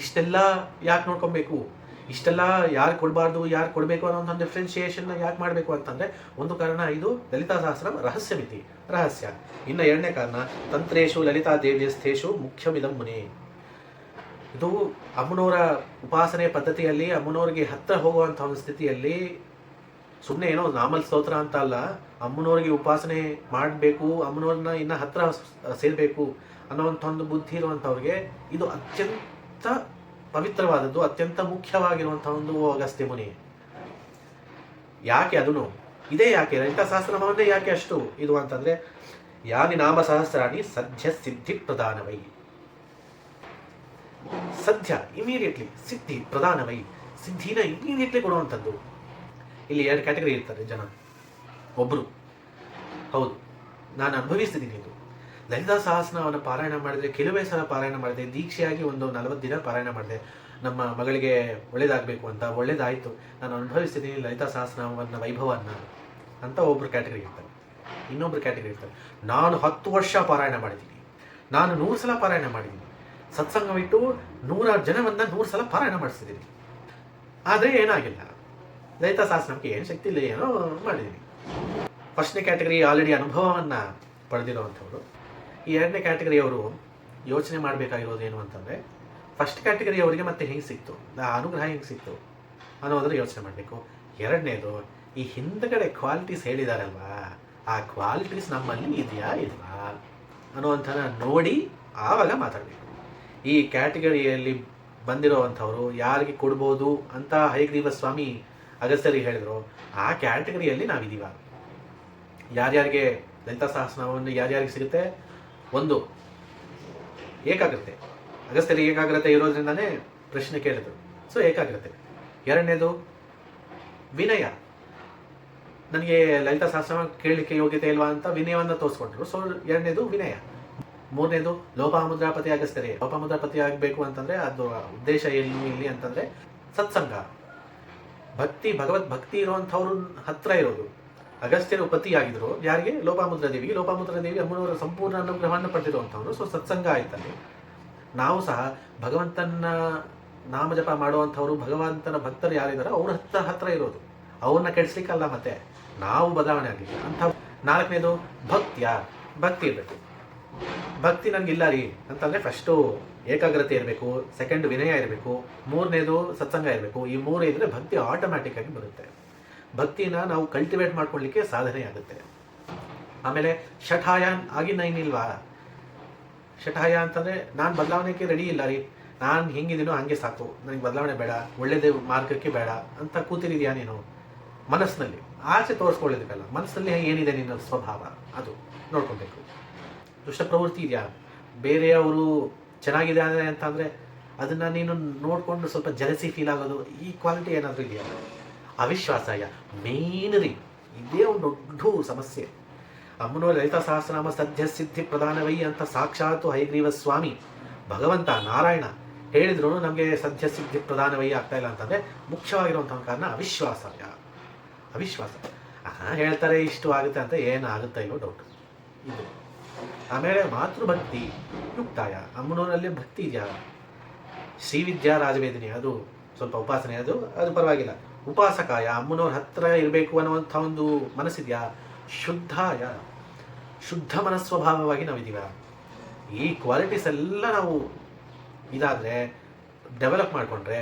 ಇಷ್ಟೆಲ್ಲ ಯಾಕೆ ನೋಡ್ಕೊಬೇಕು, ಇಷ್ಟೆಲ್ಲ ಯಾರು ಕೊಡಬಾರ್ದು ಯಾರು ಕೊಡಬೇಕು ಅನ್ನೋ ಡಿಫ್ರೆನ್ಶಿಯೇಷನ್ನ ಯಾಕೆ ಮಾಡಬೇಕು ಅಂತಂದರೆ, ಒಂದು ಕಾರಣ ಇದು ಲಲಿತಾ ಸಹಸ್ರ ರಹಸ್ಯ ಮಿತಿ, ರಹಸ್ಯ. ಇನ್ನು ಎರಡನೇ ಕಾರಣ ತಂತ್ರೇಶು ಲಲಿತಾ ದೇವ್ಯಸ್ಥೇಶು ಮುಖ್ಯಮಿದಂ ಮುನಿ. ಇದು ಅಮ್ಮನವರ ಉಪಾಸನೆ ಪದ್ಧತಿಯಲ್ಲಿ ಅಮ್ಮನವ್ರಿಗೆ ಹತ್ತಿರ ಹೋಗುವಂಥ ಒಂದು ಸ್ಥಿತಿಯಲ್ಲಿ ಸುಮ್ಮನೆ ಏನೋ ನಾಮಲ್ ಸ್ತೋತ್ರ ಅಂತ ಅಲ್ಲ, ಅಮ್ಮನವ್ರಿಗೆ ಉಪಾಸನೆ ಮಾಡಬೇಕು, ಅಮ್ಮನವ್ರನ್ನ ಇನ್ನು ಹತ್ತಿರ ಸೇರಬೇಕು ಅನ್ನೋವಂಥ ಒಂದು ಬುದ್ಧಿ ಇರುವಂಥವ್ರಿಗೆ ಇದು ಅತ್ಯಂತ ಪವಿತ್ರವಾದದ್ದು, ಅತ್ಯಂತ ಮುಖ್ಯವಾಗಿರುವಂಥ ಒಂದು ಅಗಸ್ತ್ಯ ಮುನಿ. ಯಾಕೆ ಅದನ್ನು ಇದೇ ಯಾಕೆ ಲಲಿತಾ ಸಹಸ್ರನಾಮವನ್ನೇ ಯಾಕೆ ಅಷ್ಟು ಇದು ಅಂತಂದರೆ, ಯಾನಿ ನಾಮ ಸಹಸ್ರಾಣಿ ಸದ್ಯ ಸಿದ್ಧಿ ಪ್ರಧಾನವೈ. ಸದ್ಯ ಇಮಿಡಿಯೇಟ್ಲಿ, ಸಿದ್ಧಿ ಪ್ರಧಾನವೈ, ಸಿದ್ಧಿನ ಇಮಿಡಿಯೇಟ್ಲಿ ಕೊಡುವಂಥದ್ದು. ಇಲ್ಲಿ ಎರಡು ಕ್ಯಾಟಗರಿ ಇರ್ತಾರೆ ಜನ. ಒಬ್ಬರು, ಹೌದು ನಾನು ಅನುಭವಿಸ್ತಿದ್ದೀನಿ ಇದು, ಲಲಿತಾ ಸಹಸ್ರನಾಮವನ್ನು ಪಾರಾಯಣ ಮಾಡಿದರೆ, ಕೆಲವೇ ಸಲ ಪಾರಾಯಣ ಮಾಡಿದೆ, ದೀಕ್ಷೆಯಾಗಿ ಒಂದು 40 ದಿನ ಪಾರಾಯಣ ಮಾಡಿದೆ, ನಮ್ಮ ಮಗಳಿಗೆ ಒಳ್ಳೇದಾಗಬೇಕು ಅಂತ, ಒಳ್ಳೇದಾಯಿತು, ನಾನು ಅನುಭವಿಸ್ತಿದ್ದೀನಿ ಲಲಿತಾ ಸಹಸ್ರನಾಮವನ್ನು ವೈಭವವನ್ನು ಅಂತ ಒಬ್ಬರು ಕ್ಯಾಟಗರಿ ಇರ್ತಾರೆ. ಇನ್ನೊಬ್ರು ಕ್ಯಾಟಗರಿ ಇರ್ತಾರೆ, ನಾನು 10 ವರ್ಷ ಪಾರಾಯಣ ಮಾಡಿದ್ದೀನಿ, ನಾನು 100 ಸಲ ಪಾರಾಯಣ ಮಾಡಿದ್ದೀನಿ, ಸತ್ಸಂಗವಿಟ್ಟು 100 ಜನವನ್ನು 100 ಸಲ ಪಾರಾಯಣ ಮಾಡಿಸಿದ್ದೀನಿ, ಆದರೆ ಏನಾಗಿಲ್ಲ, ಲಲಿತಾ ಸಹಸ್ರನಾಮಕ್ಕೆ ಏನು ಶಕ್ತಿ ಇಲ್ಲ, ಏನೋ ಮಾಡಿದ್ದೀನಿ. ಫಸ್ಟ್ನೇ ಕ್ಯಾಟಗರಿ ಆಲ್ರೆಡಿ ಅನುಭವವನ್ನು ಪಡೆದಿರುವಂಥವ್ರು. ಈ ಎರಡನೇ ಕ್ಯಾಟಗರಿಯವರು ಯೋಚನೆ ಮಾಡಬೇಕಾಗಿರೋದು ಏನು ಅಂತಂದರೆ, ಫಸ್ಟ್ ಕ್ಯಾಟಗರಿಯವರಿಗೆ ಮತ್ತೆ ಹೆಂಗೆ ಸಿಕ್ತು, ಆ ಅನುಗ್ರಹ ಹೆಂಗೆ ಸಿಕ್ತು ಅನ್ನೋದ್ರ ಯೋಚನೆ ಮಾಡಬೇಕು. ಎರಡನೇದು, ಈ ಹಿಂದಗಡೆ ಕ್ವಾಲಿಟೀಸ್ ಹೇಳಿದಾರಲ್ವಾ, ಆ ಕ್ವಾಲಿಟೀಸ್ ನಮ್ಮಲ್ಲಿ ಇದೆಯಾ ಇಲ್ವಾ ಅನ್ನುವಂಥನ ನೋಡಿ ಆವಾಗ ಮಾತಾಡಬೇಕು. ಈ ಕ್ಯಾಟಗರಿಯಲ್ಲಿ ಬಂದಿರೋವಂಥವ್ರು ಯಾರಿಗೆ ಕೊಡ್ಬೋದು ಅಂತ ಹಯಗ್ರೀವ ಸ್ವಾಮಿ ಅಗಸ್ತ್ಯರಿಗೆ ಹೇಳಿದ್ರು, ಆ ಕ್ಯಾಟಗರಿಯಲ್ಲಿ ನಾವಿದ್ದೀವ. ಯಾರ್ಯಾರಿಗೆ ಲಲಿತಾ ಸಹಸ್ರನಾಮವನ್ನು ಯಾರ್ಯಾರಿಗೆ ಸಿಗುತ್ತೆ, ಒಂದು ಏಕಾಗ್ರತೆ, ಅಗಸ್ತ್ಯರಿಗೆ ಏಕಾಗ್ರತೆ ಇರೋದ್ರಿಂದನೇ ಪ್ರಶ್ನೆ ಕೇಳಿದ್ರು, ಸೊ ಏಕಾಗ್ರತೆ. ಎರಡನೇದು ವಿನಯ, ನನಗೆ ಲಲಿತಾ ಸಹಸ್ರನಾಮ ಕೇಳಲಿಕ್ಕೆ ಯೋಗ್ಯತೆ ಇಲ್ವಾ ಅಂತ ವಿನಯವನ್ನು ತೋರಿಸ್ಕೊಂಡ್ರು, ಸೊ ಎರಡನೇದು ವಿನಯ. ಮೂರನೇದು ಲೋಪಾಮುದ್ರಾಪತಿ ಅಗಸ್ತ್ಯರೇ. ಲೋಪಾಮುದ್ರಾಪತಿ ಆಗಬೇಕು ಅಂತಂದರೆ ಅದು ಉದ್ದೇಶ ಏನು ಇಲ್ಲಿ ಅಂತಂದರೆ ಸತ್ಸಂಗ, ಭಕ್ತಿ, ಭಗವದ್ ಭಕ್ತಿ ಇರುವಂಥವ್ರ ಹತ್ರ ಇರೋದು. ಅಗಸ್ತ್ಯರು ಪತಿಯಾಗಿದ್ರು ಯಾರಿಗೆ, ಲೋಪಾಮುದ್ರಾ ದೇವಿಗೆ. ಲೋಪಾಮುದ್ರಾ ದೇವಿ ಅಮ್ಮನವರ ಸಂಪೂರ್ಣ ಅನುಗ್ರಹವನ್ನು ಪಡೆದಿರುವಂಥವ್ರು, ಸೊ ಸತ್ಸಂಗ ಆಯ್ತಲ್ಲಿ. ನಾವು ಸಹ ಭಗವಂತನ ನಾಮಜಪ ಮಾಡುವಂಥವ್ರು, ಭಗವಂತನ ಭಕ್ತರು ಯಾರಿದ್ದಾರೋ ಅವ್ರ ಹತ್ರ ಇರೋದು, ಅವ್ರನ್ನ ಕೆಡಿಸ್ಲಿಕ್ಕಲ್ಲ, ಮತ್ತೆ ನಾವು ಬದಲಾವಣೆ ಆಗಲಿಲ್ಲ ಅಂಥ. ನಾಲ್ಕನೇದು ಭಕ್ತಿ ಇರಬೇಕು. ಭಕ್ತಿ ನನಗಿಲ್ಲ ರೀ ಅಂತಂದರೆ ಫಸ್ಟು ಏಕಾಗ್ರತೆ ಇರಬೇಕು, ಸೆಕೆಂಡ್ ವಿನಯ ಇರಬೇಕು, ಮೂರನೇದು ಸತ್ಸಂಗ ಇರಬೇಕು. ಈ ಮೂರು ಇದ್ದರೆ ಭಕ್ತಿ ಆಟೋಮ್ಯಾಟಿಕ್ ಆಗಿ ಬರುತ್ತೆ. ಭಕ್ತಿನ ನಾವು ಕಲ್ಟಿವೇಟ್ ಮಾಡ್ಕೊಳ್ಳಿಕ್ಕೆ ಸಾಧನೆ ಆಗುತ್ತೆ. ಆಮೇಲೆ ಷಠಾಯ ಆಗಿನ ಏನಿಲ್ವಾ, ಷಠಾಯ ಅಂತಂದರೆ ನಾನು ಬದಲಾವಣೆಗೆ ರೆಡಿ ಇಲ್ಲ ರೀ, ನಾನು ಹೆಂಗಿದ್ದೀನೋ ಹಾಗೆ ಸಾಕು, ನನಗೆ ಬದಲಾವಣೆ ಬೇಡ, ಒಳ್ಳೆಯದೇ ಮಾರ್ಗಕ್ಕೆ ಬೇಡ ಅಂತ ಕೂತಿರಿದ್ಯಾ ನೀನು ಮನಸ್ಸಿನಲ್ಲಿ. ಆಚೆ ತೋರಿಸ್ಕೊಳ್ಳೋದಕ್ಕಲ್ಲ, ಮನಸ್ಸಲ್ಲಿ ಏನಿದೆ ನಿನ್ನ ಸ್ವಭಾವ ಅದು ನೋಡ್ಕೊಬೇಕು. ದುಷ್ಟ ಪ್ರವೃತ್ತಿ ಇದೆಯಾ, ಬೇರೆಯವರು ಚೆನ್ನಾಗಿದ್ದಾರೆ ಅಂತಂದರೆ ಅದನ್ನು ನೀನು ನೋಡಿಕೊಂಡು ಸ್ವಲ್ಪ ಜಲಸಿ ಫೀಲ್ ಆಗೋದು, ಈ ಕ್ವಾಲಿಟಿ ಏನಾದರೂ ಇದೆಯಾ. ಅವಿಶ್ವಾಸ ಮೇನ್ ರೀ, ಇದೇ ಒಂದು ದೊಡ್ಡ ಸಮಸ್ಯೆ. ಅಮ್ಮನವರ ಲಲಿತಾ ಸಹಸ್ರನಾಮ ಸದ್ಯ ಸಿದ್ಧಿ ಪ್ರಧಾನವೈ ಅಂತ ಸಾಕ್ಷಾತ್ ಹಯಗ್ರೀವ ಸ್ವಾಮಿ ಭಗವಂತ ನಾರಾಯಣ ಹೇಳಿದ್ರು, ನಮಗೆ ಸದ್ಯ ಸಿದ್ಧಿ ಪ್ರಧಾನವೈ ಆಗ್ತಾ ಇಲ್ಲ ಅಂತಂದರೆ ಮುಖ್ಯವಾಗಿರುವಂಥ ಕಾರಣ ಅವಿಶ್ವಾಸ. ಅವಿಶ್ವಾಸ ಹೇಳ್ತಾರೆ ಇಷ್ಟು ಆಗುತ್ತೆ ಅಂತ, ಏನಾಗುತ್ತಾ ಇಲ್ಲೋ ಡೌಟ್ ಇದು. ಆಮೇಲೆ ಮಾತೃಭಕ್ತಿ ಯುಕ್ತಾಯ, ಅಮ್ಮನವರಲ್ಲಿ ಭಕ್ತಿ ಇದೆಯಾ. ಶ್ರೀವಿದ್ಯಾ ರಾಜವೇದಿನಿ ಅದು ಸ್ವಲ್ಪ ಉಪಾಸನೆ, ಅದು ಪರವಾಗಿಲ್ಲ. ಉಪಾಸಕಾಯ, ಅಮ್ಮನವ್ರ ಹತ್ರ ಇರಬೇಕು ಅನ್ನುವಂಥ ಒಂದು ಮನಸ್ಸಿದೆಯಾ. ಶುದ್ಧಾಯ, ಶುದ್ಧ ಮನಸ್ವಭಾವವಾಗಿ ನಾವಿದ್ದೀವ. ಈ ಕ್ವಾಲಿಟೀಸ್ ಎಲ್ಲ ನಾವು ಇದಾದರೆ ಡೆವಲಪ್ ಮಾಡಿಕೊಂಡ್ರೆ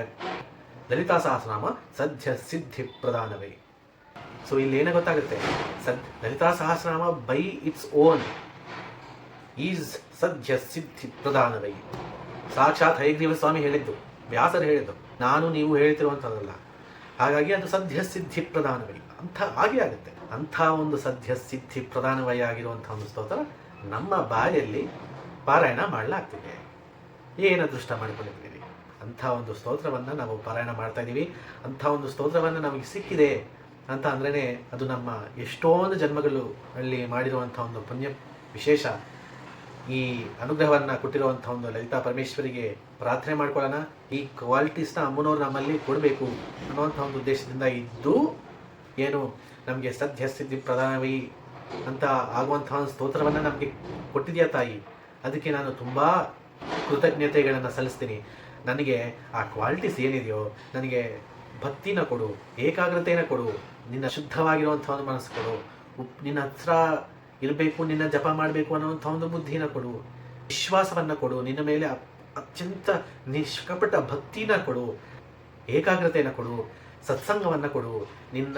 ಲಲಿತಾ ಸಹಸ್ರನಾಮ ಸದ್ಯ ಸಿದ್ಧಿ ಪ್ರಧಾನವೇ. ಸೊ ಇಲ್ಲಿ ಏನೇ ಗೊತ್ತಾಗುತ್ತೆ, ಲಲಿತಾ ಸಹಸ್ರನಾಮ ಬೈ ಇಟ್ಸ್ ಓನ್ ಈಸ್ ಸದ್ಯ ಸಿದ್ಧಿ ಪ್ರಧಾನವೈ. ಸಾಕ್ಷಾತ್ ಹಯಗ್ರೀವ ಸ್ವಾಮಿ ಹೇಳಿದ್ದು, ವ್ಯಾಸರು ಹೇಳಿದ್ದು, ನಾನು ನೀವು ಹೇಳ್ತಿರುವಂಥದ್ದಲ್ಲ. ಹಾಗಾಗಿ ಅದು ಸದ್ಯ ಸಿದ್ಧಿ ಪ್ರಧಾನವೈ ಅಂತ ಹಾಗೆ ಆಗುತ್ತೆ. ಅಂಥ ಒಂದು ಸದ್ಯ ಸಿದ್ಧಿ ಪ್ರಧಾನವೈ ಆಗಿರುವಂಥ ಒಂದು ಸ್ತೋತ್ರ ನಮ್ಮ ಬಾಯಲ್ಲಿ ಪಾರಾಯಣ ಮಾಡಲಾಗ್ತಿದೆ. ಏನು ಅದೃಷ್ಟ ಮಾಡಿಕೊಂಡಿದ್ದೀವಿ, ಅಂಥ ಒಂದು ಸ್ತೋತ್ರವನ್ನು ನಾವು ಪಾರಾಯಣ ಮಾಡ್ತಾ ಇದ್ದೀವಿ. ಅಂಥ ಒಂದು ಸ್ತೋತ್ರವನ್ನು ನಮಗೆ ಸಿಕ್ಕಿದೆ ಅಂತ ಅಂದ್ರೇ ಅದು ನಮ್ಮ ಎಷ್ಟೊಂದು ಜನ್ಮಗಳು ಅಲ್ಲಿ ಮಾಡಿರುವಂಥ ಒಂದು ಪುಣ್ಯ ವಿಶೇಷ. ಈ ಅನುಗ್ರಹವನ್ನು ಕೊಟ್ಟಿರುವಂಥ ಒಂದು ಲಲಿತಾ ಪರಮೇಶ್ವರಿಗೆ ಪ್ರಾರ್ಥನೆ ಮಾಡ್ಕೊಳ್ಳೋಣ. ಈ ಕ್ವಾಲಿಟೀಸ್ನ ಅಮ್ಮನವ್ರು ನಮ್ಮಲ್ಲಿ ಕೊಡಬೇಕು ಅನ್ನುವಂಥ ಒಂದು ಉದ್ದೇಶದಿಂದ ಇದ್ದು, ಏನು ನಮಗೆ ಸದ್ಯ ಸಿದ್ಧಿ ಪ್ರಧಾನವೈ ಅಂತ ಆಗುವಂಥ ಒಂದು ಸ್ತೋತ್ರವನ್ನು ನಮಗೆ ಕೊಟ್ಟಿದೆಯಾ ತಾಯಿ, ಅದಕ್ಕೆ ನಾನು ತುಂಬ ಕೃತಜ್ಞತೆಗಳನ್ನು ಸಲ್ಲಿಸ್ತೀನಿ. ನನಗೆ ಆ ಕ್ವಾಲಿಟೀಸ್ ಏನಿದೆಯೋ ನನಗೆ ಭಕ್ತಿನ ಕೊಡು, ಏಕಾಗ್ರತೆಯನ್ನು ಕೊಡು, ನಿನ್ನ ಶುದ್ಧವಾಗಿರುವಂಥ ಒಂದು ಮನಸ್ಸು ಕೊಡು, ನಿನ್ನ ಹತ್ರ ಇರಬೇಕು, ನಿನ್ನ ಜಪ ಮಾಡಬೇಕು ಅನ್ನೋವಂಥ ಒಂದು ಬುದ್ಧಿನ ಕೊಡು, ವಿಶ್ವಾಸವನ್ನು ಕೊಡು, ನಿನ್ನ ಮೇಲೆ ಅತ್ಯಂತ ನಿಷ್ಕಪಟ ಭಕ್ತಿನ ಕೊಡು, ಏಕಾಗ್ರತೆಯನ್ನು ಕೊಡು, ಸತ್ಸಂಗವನ್ನು ಕೊಡು, ನಿನ್ನ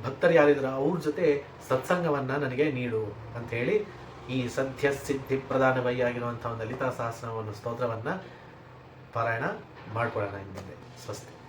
ಭಕ್ತರು ಯಾರಿದ್ರು ಅವ್ರ ಜೊತೆ ಸತ್ಸಂಗವನ್ನು ನನಗೆ ನೀಡು ಅಂಥೇಳಿ ಈ ಸದ್ಯ ಸಿದ್ಧಿ ಪ್ರಧಾನವೈ ಆಗಿರುವಂಥ ಒಂದು ಲಲಿತಾ ಸಹಸ್ರನಾಮವನ್ನು ಸ್ತೋತ್ರವನ್ನು ಪಾರಾಯಣ ಮಾಡ್ಕೊಳ್ಳೋಣ ಇನ್ನು ಮುಂದೆ. ಸ್ವಸ್ತಿ.